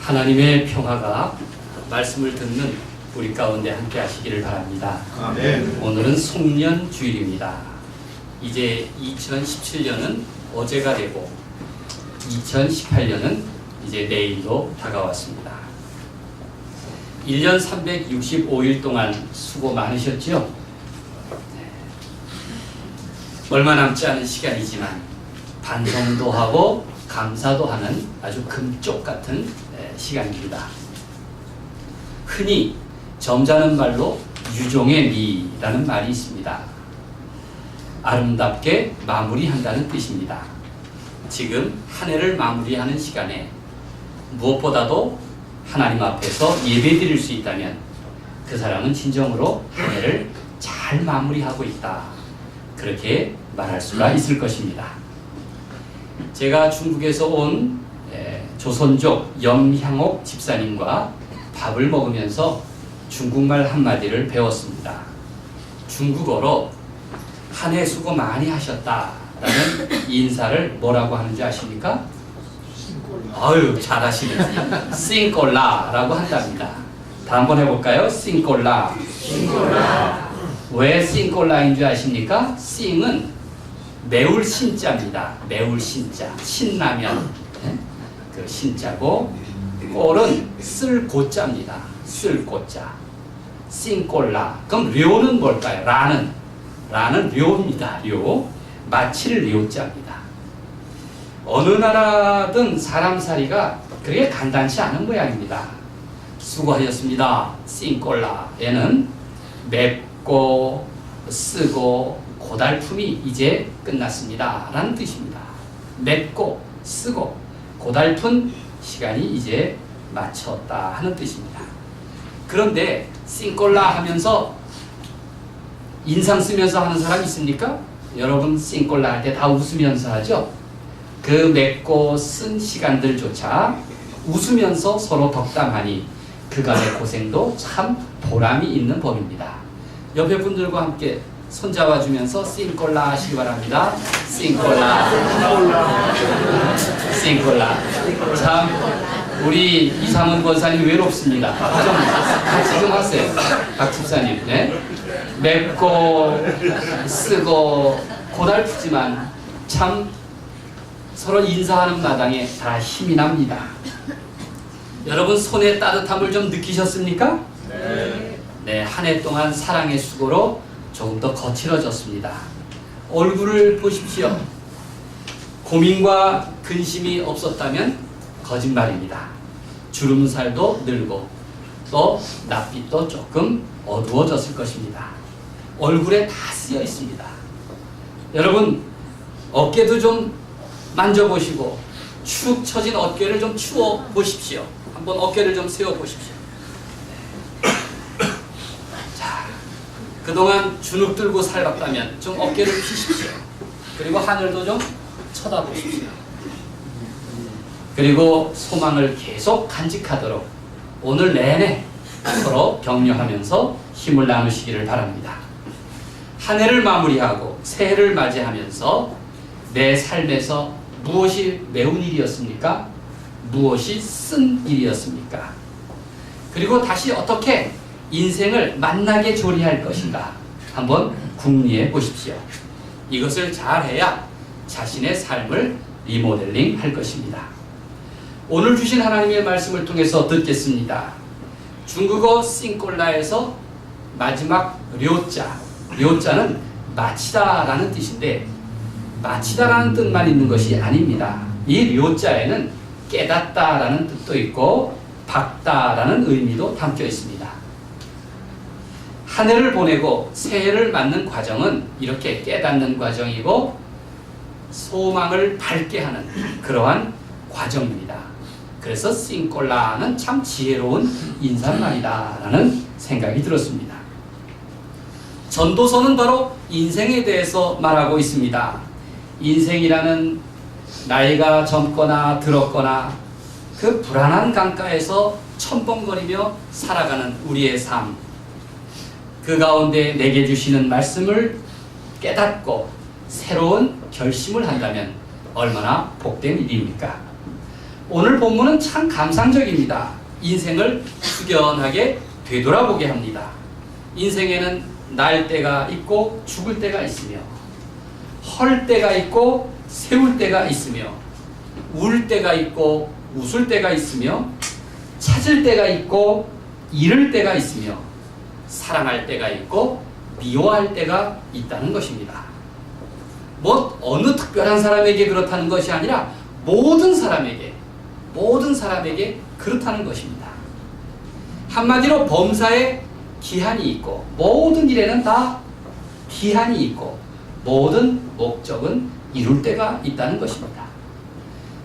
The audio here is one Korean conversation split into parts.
하나님의 평화가 말씀을 듣는 우리 가운데 함께 하시기를 바랍니다. 아멘. 오늘은 송년 주일입니다. 이제 2017년은 어제가 되고 2018년은 이제 내일도 다가왔습니다. 1년 365일 동안 수고 많으셨죠? 얼마 남지 않은 시간이지만 반성도 하고 감사도 하는 아주 금쪽 같은 시간입니다. 흔히 점잖은 말로 유종의 미라는 말이 있습니다. 아름답게 마무리한다는 뜻입니다. 지금 한 해를 마무리하는 시간에 무엇보다도 하나님 앞에서 예배드릴 수 있다면 그 사람은 진정으로 한 해를 잘 마무리하고 있다, 그렇게 말할 수가 있을 것입니다. 제가 중국에서 온 조선족 염향옥 집사님과 밥을 먹으면서 중국말 한마디를 배웠습니다. 중국어로 한 해 수고 많이 하셨다라는 인사를 뭐라고 하는지 아십니까? 아유, 잘하시네. 싱꼴라라고 한답니다. 다 한번 해볼까요? 싱꼴라. 왜 싱꼴라인 줄 아십니까? 싱은 매울 신자입니다. 매울 신자. 신라면 그 신자고, 꼴은 쓸 고자입니다. 쓸 고자. 싱꼴라. 그럼 료는 뭘까요? 라는 료입니다. 료. 마칠 료자입니다. 어느 나라든 사람살이가 그렇게 간단치 않은 모양입니다. 수고하셨습니다. 싱꼴라에는 맵고 쓰고 고달픔이 이제 끝났습니다 라는 뜻입니다. 맵고 쓰고 고달픈 시간이 이제 마쳤다 하는 뜻입니다. 그런데 싱꼴라 하면서 인상 쓰면서 하는 사람 있습니까? 여러분 싱꼴라 할 때 다 웃으면서 하죠? 그 맵고 쓴 시간들조차 웃으면서 서로 덕담하니 그간의 고생도 참 보람이 있는 법입니다. 옆에 분들과 함께 손잡아 주면서 싱꼴라 하시기 바랍니다. 싱꼴라. 싱꼴라. 참 우리 이상훈 권사님 외롭습니다. 좀 같이 좀 하세요. 박 집사님. 네? 맵고 쓰고 고달프지만 참 서로 인사하는 마당에 다 힘이 납니다. 여러분 손의 따뜻함을 좀 느끼셨습니까? 네, 한 해 동안 사랑의 수고로 조금 더 거칠어졌습니다. 얼굴을 보십시오. 고민과 근심이 없었다면 거짓말입니다. 주름살도 늘고 또 낯빛도 조금 어두워졌을 것입니다. 얼굴에 다 쓰여 있습니다. 여러분 어깨도 좀 만져보시고 축 처진 어깨를 좀 추워 보십시오. 한번 어깨를 좀 세워 보십시오. 자, 그동안 주눅 들고 살았다면 좀 어깨를 피십시오. 그리고 하늘도 좀 쳐다보십시오. 그리고 소망을 계속 간직하도록 오늘 내내 서로 격려하면서 힘을 나누시기를 바랍니다. 한 해를 마무리하고 새해를 맞이하면서 내 삶에서 무엇이 매운 일이었습니까? 무엇이 쓴 일이었습니까? 그리고 다시 어떻게 인생을 만나게 조리할 것인가 한번 궁리해 보십시오. 이것을 잘해야 자신의 삶을 리모델링 할 것입니다. 오늘 주신 하나님의 말씀을 통해서 듣겠습니다. 중국어 싱꼴라에서 마지막 료자는 마치다라는 뜻인데 마치다라는 뜻만 있는 것이 아닙니다. 이 료자에는 깨닫다라는 뜻도 있고 밝다라는 의미도 담겨 있습니다. 한 해를 보내고 새해를 맞는 과정은 이렇게 깨닫는 과정이고 소망을 밝게 하는 그러한 과정입니다. 그래서 싱꼴라는 참 지혜로운 인사말이다라는 생각이 들었습니다. 전도서는 바로 인생에 대해서 말하고 있습니다. 인생이라는 나이가 젊거나 들었거나 그 불안한 강가에서 첨벙거리며 살아가는 우리의 삶, 그 가운데 내게 주시는 말씀을 깨닫고 새로운 결심을 한다면 얼마나 복된 일입니까? 오늘 본문은 참 감상적입니다. 인생을 숙연하게 되돌아보게 합니다. 인생에는 날 때가 있고 죽을 때가 있으며, 헐 때가 있고 세울 때가 있으며, 울 때가 있고 웃을 때가 있으며, 찾을 때가 있고 잃을 때가 있으며, 사랑할 때가 있고 미워할 때가 있다는 것입니다. 뭐 어느 특별한 사람에게 그렇다는 것이 아니라 모든 사람에게 그렇다는 것입니다. 한마디로 범사에 기한이 있고 모든 일에는 다 기한이 있고 모든 목적은 이룰 때가 있다는 것입니다.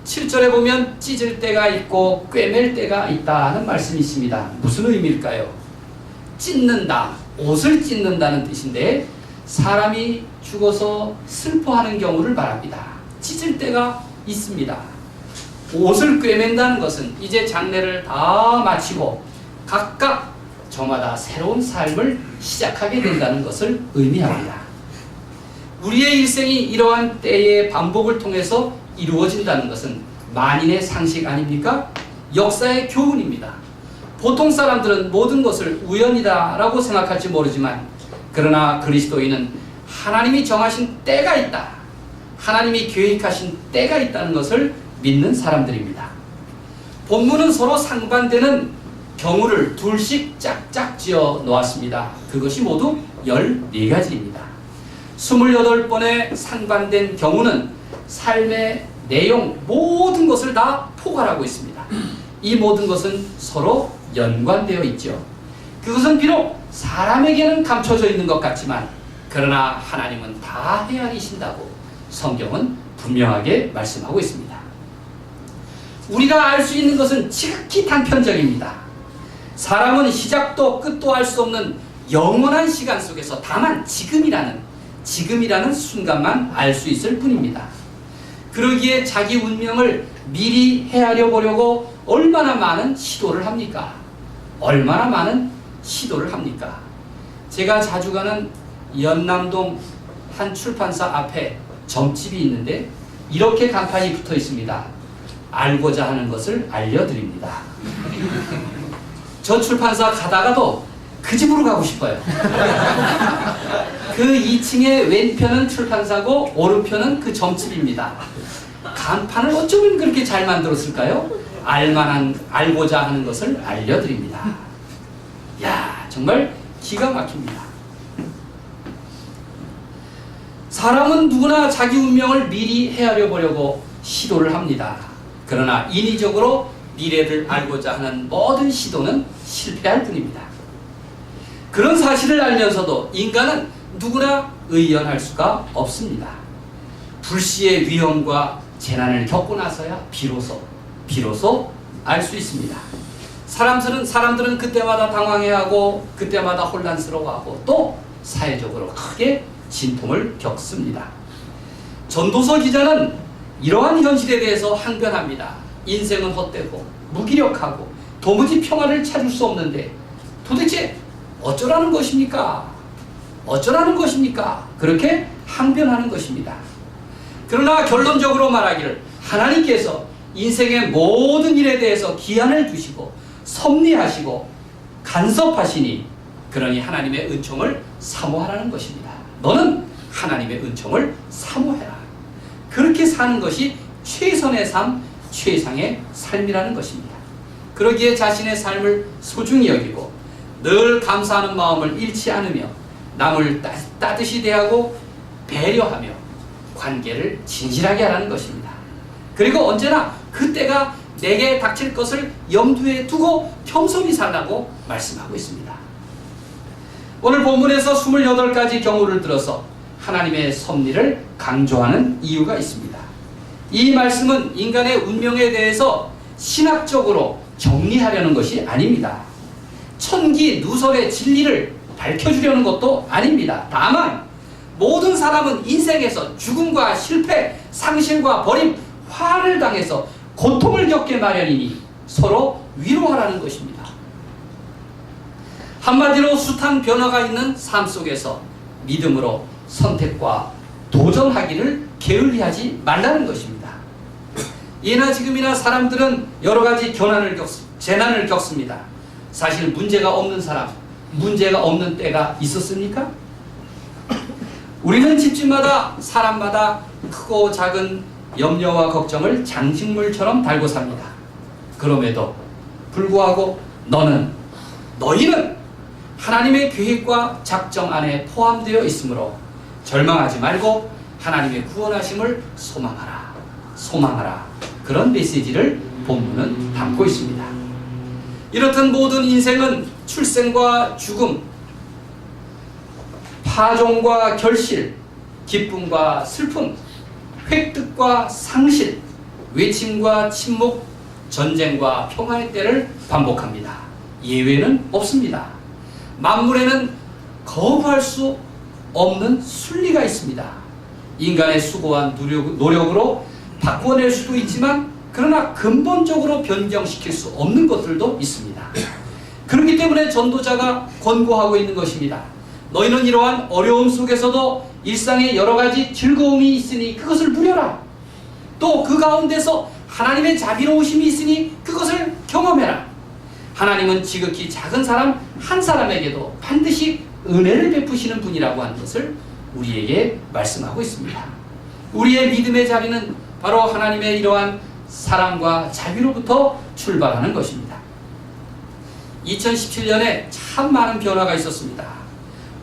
7절에 보면 찢을 때가 있고 꿰맬 때가 있다는 말씀이 있습니다. 무슨 의미일까요? 찢는다, 옷을 찢는다는 뜻인데 사람이 죽어서 슬퍼하는 경우를 말합니다. 찢을 때가 있습니다. 옷을 꿰맨다는 것은 이제 장례를 다 마치고 각각 저마다 새로운 삶을 시작하게 된다는 것을 의미합니다. 우리의 일생이 이러한 때의 반복을 통해서 이루어진다는 것은 만인의 상식 아닙니까? 역사의 교훈입니다. 보통 사람들은 모든 것을 우연이다 라고 생각할지 모르지만, 그러나 그리스도인은 하나님이 정하신 때가 있다, 하나님이 계획하신 때가 있다는 것을 믿는 사람들입니다. 본문은 서로 상반되는 경우를 둘씩 짝짝 지어 놓았습니다. 그것이 모두 14가지입니다. 28번의 상반된 경우는 삶의 내용 모든 것을 다 포괄하고 있습니다. 이 모든 것은 서로 연관되어 있죠. 그것은 비록 사람에게는 감춰져 있는 것 같지만 그러나 하나님은 다 헤아리신다고 성경은 분명하게 말씀하고 있습니다. 우리가 알 수 있는 것은 지극히 단편적입니다. 사람은 시작도 끝도 알 수 없는 영원한 시간 속에서 다만 지금이라는 순간만 알 수 있을 뿐입니다. 그러기에 자기 운명을 미리 헤아려 보려고 얼마나 많은 시도를 합니까? 얼마나 많은 시도를 합니까? 제가 자주 가는 연남동 한 출판사 앞에 점집이 있는데 이렇게 간판이 붙어 있습니다. 알고자 하는 것을 알려드립니다. 저 출판사 가다가도 그 집으로 가고 싶어요. 그 2층의 왼편은 출판사고 오른편은 그 점집입니다. 간판을 어쩌면 그렇게 잘 만들었을까요? 알고자 하는 것을 알려드립니다. 야, 정말 기가 막힙니다. 사람은 누구나 자기 운명을 미리 헤아려 보려고 시도를 합니다. 그러나 인위적으로 미래를 알고자 하는 모든 시도는 실패할 뿐입니다. 그런 사실을 알면서도 인간은 누구나 의연할 수가 없습니다. 불시의 위험과 재난을 겪고 나서야 비로소 알 수 있습니다. 사람들은 그때마다 당황해하고 그때마다 혼란스러워하고 또 사회적으로 크게 진통을 겪습니다. 전도서 기자는 이러한 현실에 대해서 항변합니다. 인생은 헛되고 무기력하고 도무지 평화를 찾을 수 없는데 도대체 어쩌라는 것입니까? 어쩌라는 것입니까? 그렇게 항변하는 것입니다. 그러나 결론적으로 말하기를 하나님께서 인생의 모든 일에 대해서 기한을 두시고 섭리하시고 간섭하시니 그러니 하나님의 은총을 사모하라는 것입니다. 너는 하나님의 은총을 사모해라. 그렇게 사는 것이 최선의 삶, 최상의 삶이라는 것입니다. 그러기에 자신의 삶을 소중히 여기고 늘 감사하는 마음을 잃지 않으며 남을 따뜻이 대하고 배려하며 관계를 진실하게 하라는 것입니다. 그리고 언제나 그때가 내게 닥칠 것을 염두에 두고 겸손히 살라고 말씀하고 있습니다. 오늘 본문에서 28가지 경우를 들어서 하나님의 섭리를 강조하는 이유가 있습니다. 이 말씀은 인간의 운명에 대해서 신학적으로 정리하려는 것이 아닙니다. 천기 누설의 진리를 밝혀주려는 것도 아닙니다. 다만 모든 사람은 인생에서 죽음과 실패, 상실과 버림, 화를 당해서 고통을 겪게 마련이니 서로 위로하라는 것입니다. 한마디로 숱한 변화가 있는 삶 속에서 믿음으로 선택과 도전하기를 게을리하지 말라는 것입니다. 예나 지금이나 사람들은 여러 가지 재난을 겪습니다. 사실 문제가 없는 사람, 문제가 없는 때가 있었습니까? 우리는 집집마다 사람마다 크고 작은 염려와 걱정을 장식물처럼 달고 삽니다. 그럼에도 불구하고 너희는 하나님의 계획과 작정 안에 포함되어 있으므로 절망하지 말고 하나님의 구원하심을 소망하라. 그런 메시지를 본문은 담고 있습니다. 이렇듯 모든 인생은 출생과 죽음, 파종과 결실, 기쁨과 슬픔, 획득과 상실, 외침과 침묵, 전쟁과 평화의 때를 반복합니다. 예외는 없습니다. 만물에는 거부할 수 없는 순리가 있습니다. 인간의 수고와 노력으로 바꿔낼 수도 있지만 그러나 근본적으로 변경시킬 수 없는 것들도 있습니다. 그렇기 때문에 전도자가 권고하고 있는 것입니다. 너희는 이러한 어려움 속에서도 일상에 여러 가지 즐거움이 있으니 그것을 누려라. 또 그 가운데서 하나님의 자비로우심이 있으니 그것을 경험해라. 하나님은 지극히 작은 사람 한 사람에게도 반드시 은혜를 베푸시는 분이라고 하는 것을 우리에게 말씀하고 있습니다. 우리의 믿음의 자리는 바로 하나님의 이러한 사랑과 자비로부터 출발하는 것입니다. 2017년에 참 많은 변화가 있었습니다.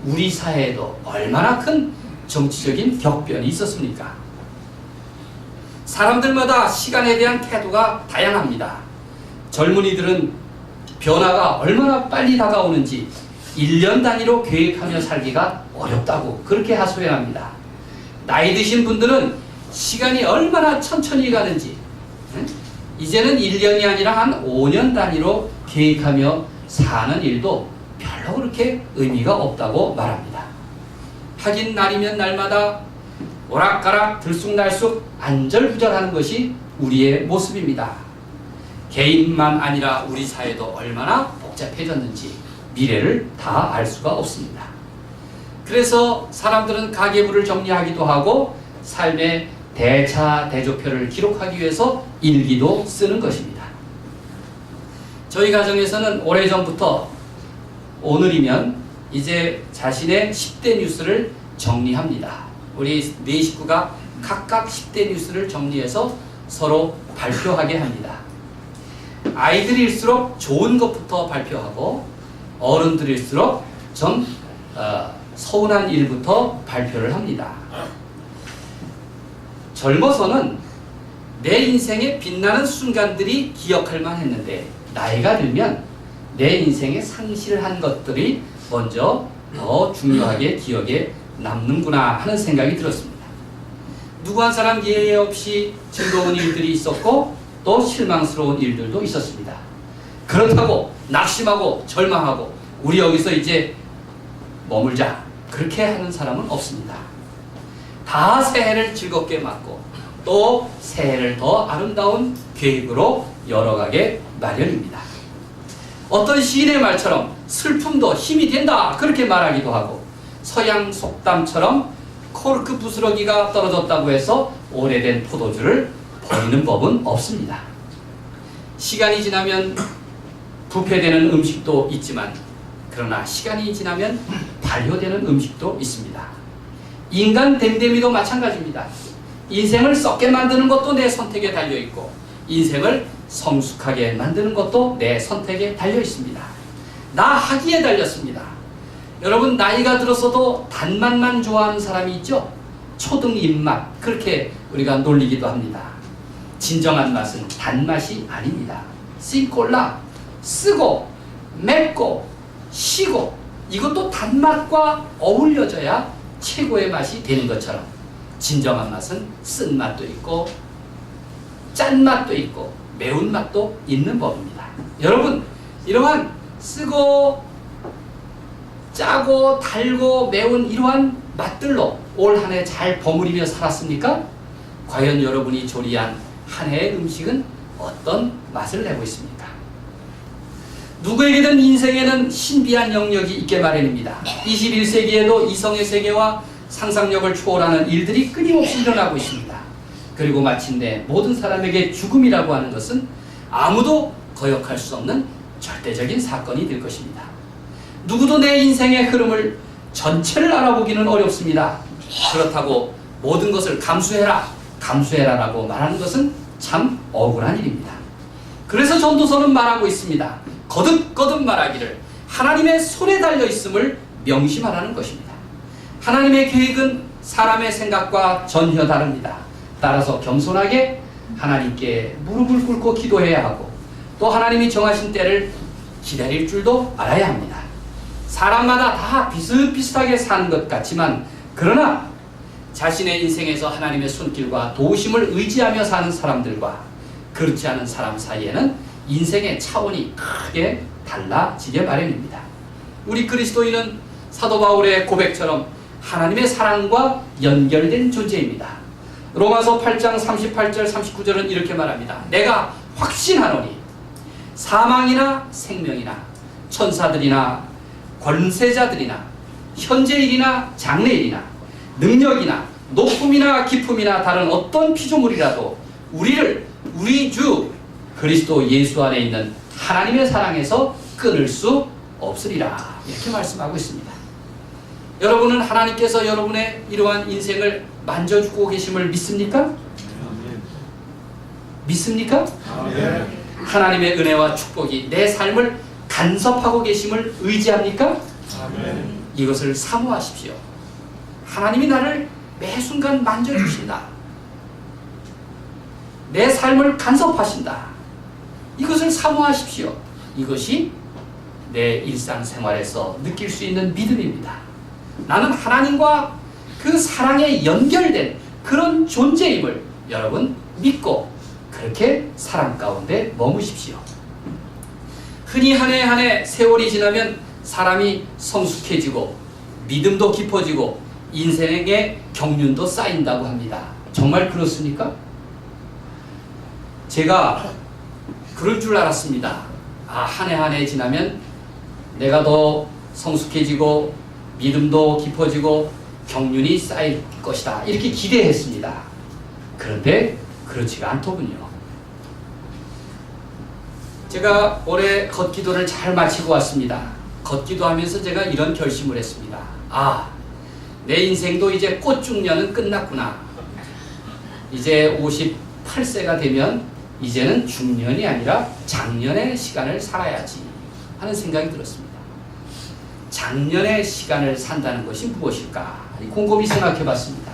우리 사회에도 얼마나 큰 정치적인 격변이 있었습니까? 사람들마다 시간에 대한 태도가 다양합니다. 젊은이들은 변화가 얼마나 빨리 다가오는지 1년 단위로 계획하며 살기가 어렵다고 그렇게 하소연합니다. 나이 드신 분들은 시간이 얼마나 천천히 가는지 이제는 1년이 아니라 한 5년 단위로 계획하며 사는 일도 별로 그렇게 의미가 없다고 말합니다. 하긴 날이면 날마다 오락가락 들쑥날쑥 안절부절하는 것이 우리의 모습입니다. 개인만 아니라 우리 사회도 얼마나 복잡해졌는지 미래를 다 알 수가 없습니다. 그래서 사람들은 가계부를 정리하기도 하고 삶의 대차대조표를 기록하기 위해서 일기도 쓰는 것입니다. 저희 가정에서는 오래전부터 오늘이면 이제 자신의 10대 뉴스를 정리합니다. 우리 네 식구가 각각 10대 뉴스를 정리해서 서로 발표하게 합니다. 아이들일수록 좋은 것부터 발표하고 어른들일수록 좀 서운한 일부터 발표를 합니다. 젊어서는 내 인생에 빛나는 순간들이 기억할 만했는데 나이가 들면 내 인생에 상실한 것들이 먼저 더 중요하게 기억에 남는구나 하는 생각이 들었습니다. 누구 한 사람 예외 없이 즐거운 일들이 있었고 또 실망스러운 일들도 있었습니다. 그렇다고 낙심하고 절망하고 우리 여기서 이제 머물자 그렇게 하는 사람은 없습니다. 다 새해를 즐겁게 맞고 또 새해를 더 아름다운 계획으로 열어가게 마련입니다. 어떤 시인의 말처럼 슬픔도 힘이 된다 그렇게 말하기도 하고 서양 속담처럼 코르크 부스러기가 떨어졌다고 해서 오래된 포도주를 버리는 법은 없습니다. 시간이 지나면 부패되는 음식도 있지만 그러나 시간이 지나면 발효되는 음식도 있습니다. 인간 댐댐이도 마찬가지입니다. 인생을 썩게 만드는 것도 내 선택에 달려있고 인생을 성숙하게 만드는 것도 내 선택에 달려있습니다. 나 하기에 달렸습니다. 여러분 나이가 들었어도 단맛만 좋아하는 사람이 있죠? 초등 입맛 그렇게 우리가 놀리기도 합니다. 진정한 맛은 단맛이 아닙니다. 싱콜라 쓰고 맵고 시고 이것도 단맛과 어울려져야 최고의 맛이 되는 것처럼 진정한 맛은 쓴맛도 있고 짠맛도 있고 매운맛도 있는 법입니다. 여러분 이러한 쓰고 짜고 달고 매운 이러한 맛들로 올 한 해 잘 버무리며 살았습니까? 과연 여러분이 조리한 한 해의 음식은 어떤 맛을 내고 있습니까? 누구에게든 인생에는 신비한 영역이 있게 마련입니다. 21세기에도 이성의 세계와 상상력을 초월하는 일들이 끊임없이 일어나고 있습니다. 그리고 마침내 모든 사람에게 죽음이라고 하는 것은 아무도 거역할 수 없는 절대적인 사건이 될 것입니다. 누구도 내 인생의 흐름을 전체를 알아보기는 어렵습니다. 그렇다고 모든 것을 감수해라라고 말하는 것은 참 억울한 일입니다. 그래서 전도서는 말하고 있습니다. 거듭거듭 말하기를 하나님의 손에 달려 있음을 명심하라는 것입니다. 하나님의 계획은 사람의 생각과 전혀 다릅니다. 따라서 겸손하게 하나님께 무릎을 꿇고 기도해야 하고 또 하나님이 정하신 때를 기다릴 줄도 알아야 합니다. 사람마다 다 비슷비슷하게 사는 것 같지만 그러나 자신의 인생에서 하나님의 손길과 도우심을 의지하며 사는 사람들과 그렇지 않은 사람 사이에는 인생의 차원이 크게 달라지게 마련입니다. 우리 그리스도인은 사도 바울의 고백처럼 하나님의 사랑과 연결된 존재입니다. 로마서 8장 38절 39절은 이렇게 말합니다. 내가 확신하노니 사망이나 생명이나 천사들이나 권세자들이나 현재일이나 장래일이나 능력이나 높음이나 깊음이나 다른 어떤 피조물이라도 우리를 우리 주 그리스도 예수 안에 있는 하나님의 사랑에서 끊을 수 없으리라 이렇게 말씀하고 있습니다. 여러분은 하나님께서 여러분의 이러한 인생을 만져주고 계심을 믿습니까? 믿습니까? 하나님의 은혜와 축복이 내 삶을 간섭하고 계심을 의지합니까? 이것을 사모하십시오. 하나님이 나를 매 순간 만져주신다. 내 삶을 간섭하신다. 이것을 사모하십시오. 이것이 내 일상생활에서 느낄 수 있는 믿음입니다. 나는 하나님과 그 사랑에 연결된 그런 존재임을 여러분 믿고 그렇게 사랑 가운데 머무십시오. 흔히 한 해 한 해 세월이 지나면 사람이 성숙해지고 믿음도 깊어지고 인생의 경륜도 쌓인다고 합니다. 정말 그렇습니까? 제가 그럴 줄 알았습니다. 한 해 한 해 지나면 내가 더 성숙해지고 믿음도 깊어지고 경륜이 쌓일 것이다. 이렇게 기대했습니다. 그런데 그렇지가 않더군요. 제가 올해 걷기도를 잘 마치고 왔습니다. 걷기도 하면서 제가 이런 결심을 했습니다. 내 인생도 이제 꽃중년은 끝났구나. 이제 58세가 되면 이제는 중년이 아니라 장년의 시간을 살아야지 하는 생각이 들었습니다. 장년의 시간을 산다는 것이 무엇일까? 곰곰이 생각해 봤습니다.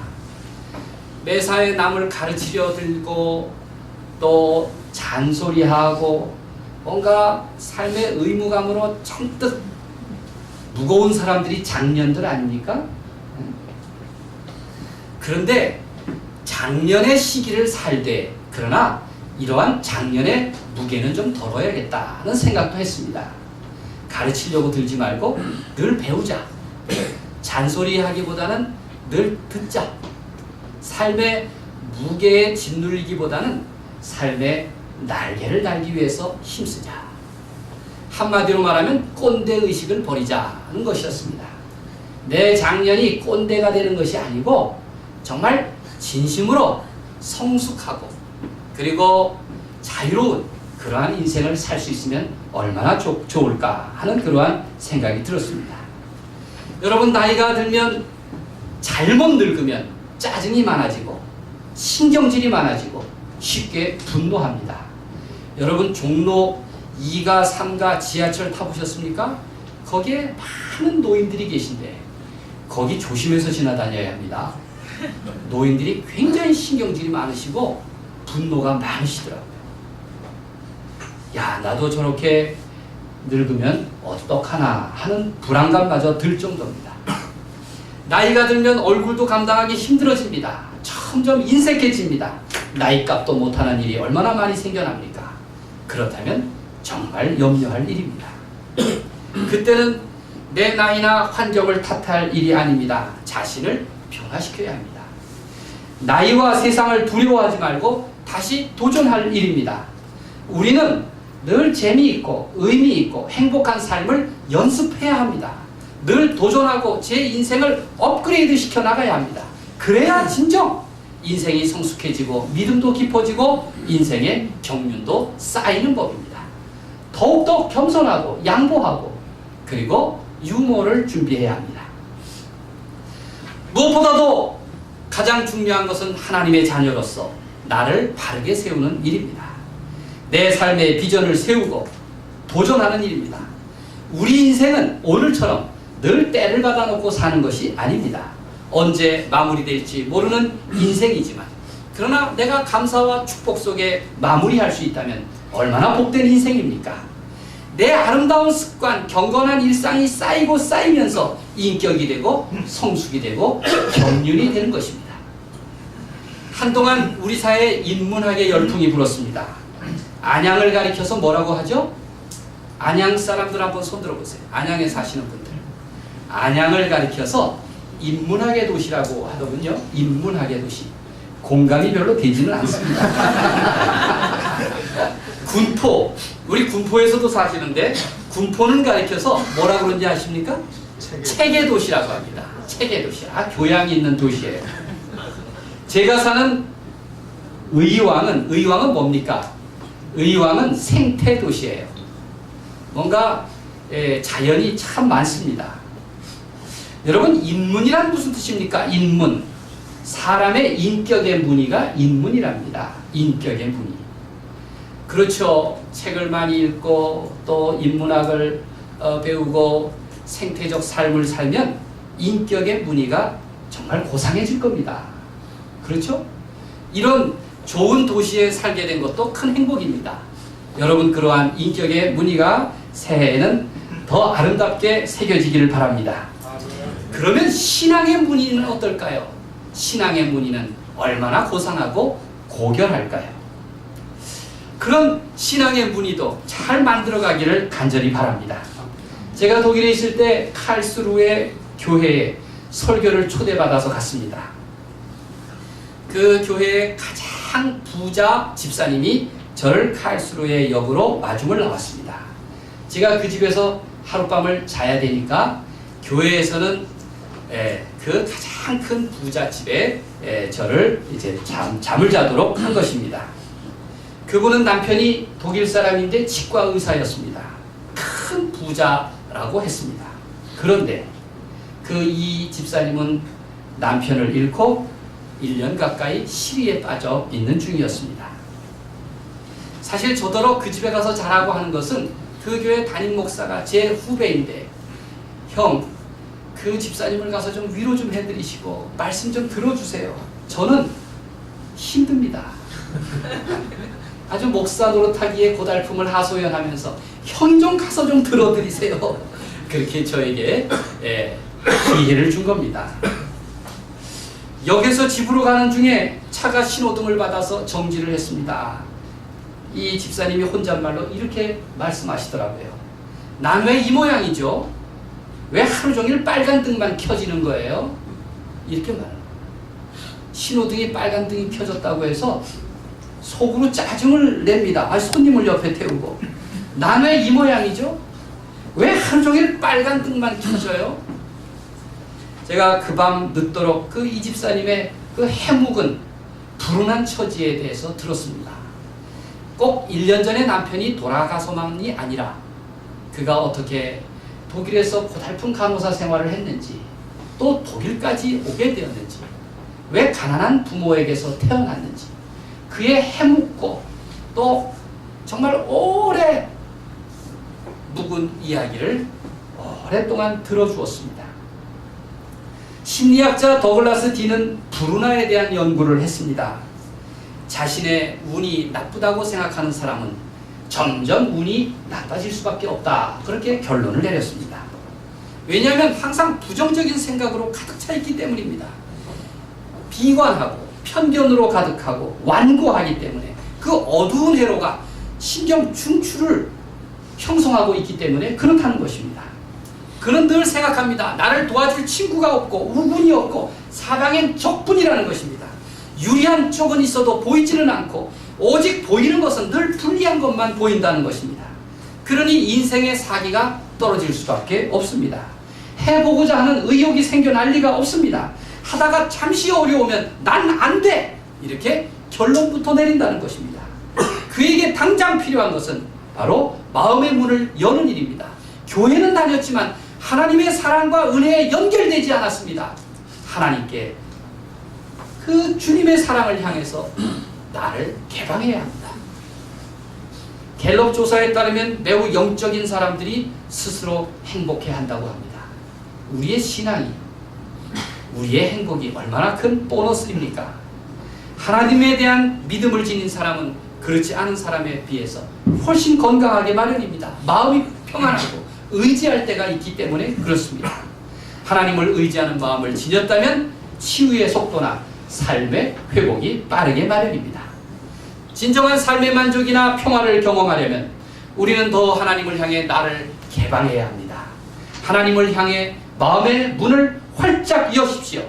매사에 남을 가르치려 들고 또 잔소리하고 뭔가 삶의 의무감으로 잔뜩 무거운 사람들이 장년들 아닙니까? 그런데 장년의 시기를 살되 그러나 이러한 장년의 무게는 좀 덜어야겠다는 생각도 했습니다. 가르치려고 들지 말고 늘 배우자. 잔소리하기보다는 늘 듣자. 삶의 무게에 짓눌리기보다는 삶의 날개를 달기 위해서 힘쓰자. 한마디로 말하면 꼰대의식을 버리자는 것이었습니다. 내 장년이 꼰대가 되는 것이 아니고 정말 진심으로 성숙하고 그리고 자유로운 그러한 인생을 살 수 있으면 얼마나 좋을까 하는 그러한 생각이 들었습니다. 여러분 나이가 들면 잘못 늙으면 짜증이 많아지고 신경질이 많아지고 쉽게 분노합니다. 여러분 종로 2가 3가 지하철 타보셨습니까? 거기에 많은 노인들이 계신데 거기 조심해서 지나다녀야 합니다. 노인들이 굉장히 신경질이 많으시고 분노가 많으시더라고요. 나도 저렇게 늙으면 어떡하나 하는 불안감마저 들 정도입니다. 나이가 들면 얼굴도 감당하기 힘들어집니다. 점점 인색해집니다. 나이값도 못하는 일이 얼마나 많이 생겨납니까? 그렇다면 정말 염려할 일입니다. 그때는 내 나이나 환경을 탓할 일이 아닙니다. 자신을 변화시켜야 합니다. 나이와 세상을 두려워하지 말고 다시 도전할 일입니다. 우리는 늘 재미있고 의미있고 행복한 삶을 연습해야 합니다. 늘 도전하고 제 인생을 업그레이드 시켜 나가야 합니다. 그래야 진정 인생이 성숙해지고 믿음도 깊어지고 인생의 경륜도 쌓이는 법입니다. 더욱더 겸손하고 양보하고 그리고 유머를 준비해야 합니다. 무엇보다도 가장 중요한 것은 하나님의 자녀로서 나를 바르게 세우는 일입니다. 내 삶의 비전을 세우고 도전하는 일입니다. 우리 인생은 오늘처럼 늘 때를 받아놓고 사는 것이 아닙니다. 언제 마무리될지 모르는 인생이지만 그러나 내가 감사와 축복 속에 마무리할 수 있다면 얼마나 복된 인생입니까? 내 아름다운 습관, 경건한 일상이 쌓이고 쌓이면서 인격이 되고 성숙이 되고 경륜이 되는 것입니다. 한동안 우리 사회에 인문학의 열풍이 불었습니다. 안양을 가리켜서 뭐라고 하죠? 안양 사람들 한번 손 들어보세요. 안양에 사시는 분들. 안양을 가리켜서 인문학의 도시라고 하더군요. 인문학의 도시. 공감이 별로 되지는 않습니다. 군포. 우리 군포에서도 사시는데 군포는 가리켜서 뭐라 그런지 아십니까? 책의 도시라고 합니다. 책의 도시. 교양이 있는 도시예요. 제가 사는 의왕은 뭡니까? 의왕은 생태 도시예요. 뭔가 자연이 참 많습니다. 여러분, 인문이란 무슨 뜻입니까? 인문. 사람의 인격의 문의가 인문이랍니다. 인격의 문의. 그렇죠. 책을 많이 읽고 또 인문학을 배우고 생태적 삶을 살면 인격의 문의가 정말 고상해질 겁니다. 그렇죠? 이런 좋은 도시에 살게 된 것도 큰 행복입니다. 여러분, 그러한 인격의 문의가 새해에는 더 아름답게 새겨지기를 바랍니다. 그러면 신앙의 문의는 어떨까요? 신앙의 문의는 얼마나 고상하고 고결할까요? 그런 신앙의 문의도 잘 만들어가기를 간절히 바랍니다. 제가 독일에 있을 때 칼스루의 교회에 설교를 초대받아서 갔습니다. 그 교회의 가장 부자 집사님이 저를 칼스루의 역으로 마중을 나왔습니다. 제가 그 집에서 하룻밤을 자야 되니까 교회에서는 그 가장 큰 부잣집에 저를 이제 잠을 자도록 한 것입니다. 그분은 남편이 독일 사람인데 치과 의사였습니다. 큰 부자라고 했습니다. 그런데 이 집사님은 남편을 잃고 1년 가까이 시리에 빠져 있는 중이었습니다. 사실 저더러 그 집에 가서 자라고 하는 것은 그 교회 담임 목사가 제 후배인데, 형, 그 집사님을 가서 좀 위로 좀 해드리시고 말씀 좀 들어주세요. 저는 힘듭니다. 아주 목사 노릇하기에 고달픔을 하소연하면서 형 좀 가서 좀 들어드리세요. 그렇게 저에게 기회를 준 겁니다. 역에서 집으로 가는 중에 차가 신호등을 받아서 정지를 했습니다. 이 집사님이 혼잣말로 이렇게 말씀하시더라고요. 난 왜 이 모양이죠? 왜 하루 종일 빨간 등만 켜지는 거예요? 이렇게 말합니다. 신호등이 빨간 등이 켜졌다고 해서 속으로 짜증을 냅니다. 손님을 옆에 태우고. 난 왜 이 모양이죠? 왜 하루 종일 빨간 등만 켜져요? 제가 그 밤 늦도록 이 집사님의 그 해묵은 불운한 처지에 대해서 들었습니다. 꼭 1년 전에 남편이 돌아가서만이 아니라 그가 어떻게 독일에서 고달픈 간호사 생활을 했는지, 또 독일까지 오게 되었는지, 왜 가난한 부모에게서 태어났는지, 그의 해묵고 또 정말 오래 묵은 이야기를 오랫동안 들어주었습니다. 심리학자 더글라스 디는 불운화에 대한 연구를 했습니다. 자신의 운이 나쁘다고 생각하는 사람은 점점 운이 나빠질 수밖에 없다. 그렇게 결론을 내렸습니다. 왜냐하면 항상 부정적인 생각으로 가득 차 있기 때문입니다. 비관하고 편견으로 가득하고 완고하기 때문에 그 어두운 회로가 신경 중추를 형성하고 있기 때문에 그렇다는 것입니다. 그는 늘 생각합니다. 나를 도와줄 친구가 없고 우군이 없고 사방엔 적군이라는 것입니다. 유리한 쪽은 있어도 보이지는 않고 오직 보이는 것은 늘 불리한 것만 보인다는 것입니다. 그러니 인생의 사기가 떨어질 수밖에 없습니다. 해보고자 하는 의욕이 생겨날 리가 없습니다. 하다가 잠시 어려우면 난 안 돼! 이렇게 결론부터 내린다는 것입니다. 그에게 당장 필요한 것은 바로 마음의 문을 여는 일입니다. 교회는 다녔지만 하나님의 사랑과 은혜에 연결되지 않았습니다. 하나님께 그 주님의 사랑을 향해서 나를 개방해야 합니다. 갤럽 조사에 따르면 매우 영적인 사람들이 스스로 행복해 한다고 합니다. 우리의 신앙이, 우리의 행복이 얼마나 큰 보너스입니까? 하나님에 대한 믿음을 지닌 사람은 그렇지 않은 사람에 비해서 훨씬 건강하게 마련입니다. 마음이 평안하고 의지할 때가 있기 때문에 그렇습니다. 하나님을 의지하는 마음을 지녔다면 치유의 속도나 삶의 회복이 빠르게 마련입니다. 진정한 삶의 만족이나 평화를 경험하려면 우리는 더 하나님을 향해 나를 개방해야 합니다. 하나님을 향해 마음의 문을 활짝 여십시오.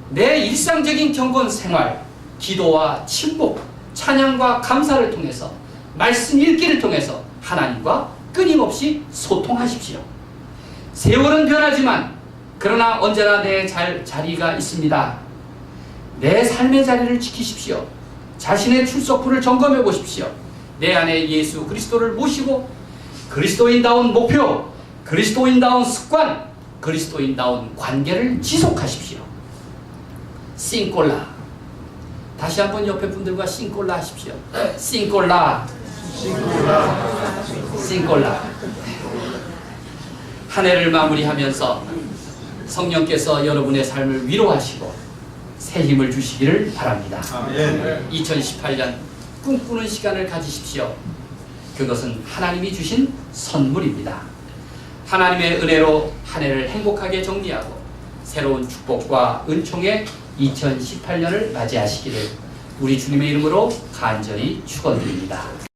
내 일상적인 경건 생활, 기도와 침묵, 찬양과 감사를 통해서, 말씀 읽기를 통해서 하나님과 끊임없이 소통하십시오. 세월은 변하지만 그러나 언제나 내 자리가 있습니다. 내 삶의 자리를 지키십시오. 자신의 출석부를 점검해 보십시오. 내 안에 예수 그리스도를 모시고 그리스도인다운 목표, 그리스도인다운 습관, 그리스도인다운 관계를 지속하십시오. 싱꼴라. 다시 한번 옆에 분들과 싱꼴라 하십시오. 싱꼴라. 싱꼴라. 한 해를 마무리하면서 성령께서 여러분의 삶을 위로하시고 새 힘을 주시기를 바랍니다. 2018년 꿈꾸는 시간을 가지십시오. 그것은 하나님이 주신 선물입니다. 하나님의 은혜로 한 해를 행복하게 정리하고 새로운 축복과 은총의 2018년을 맞이하시기를 우리 주님의 이름으로 간절히 축원드립니다.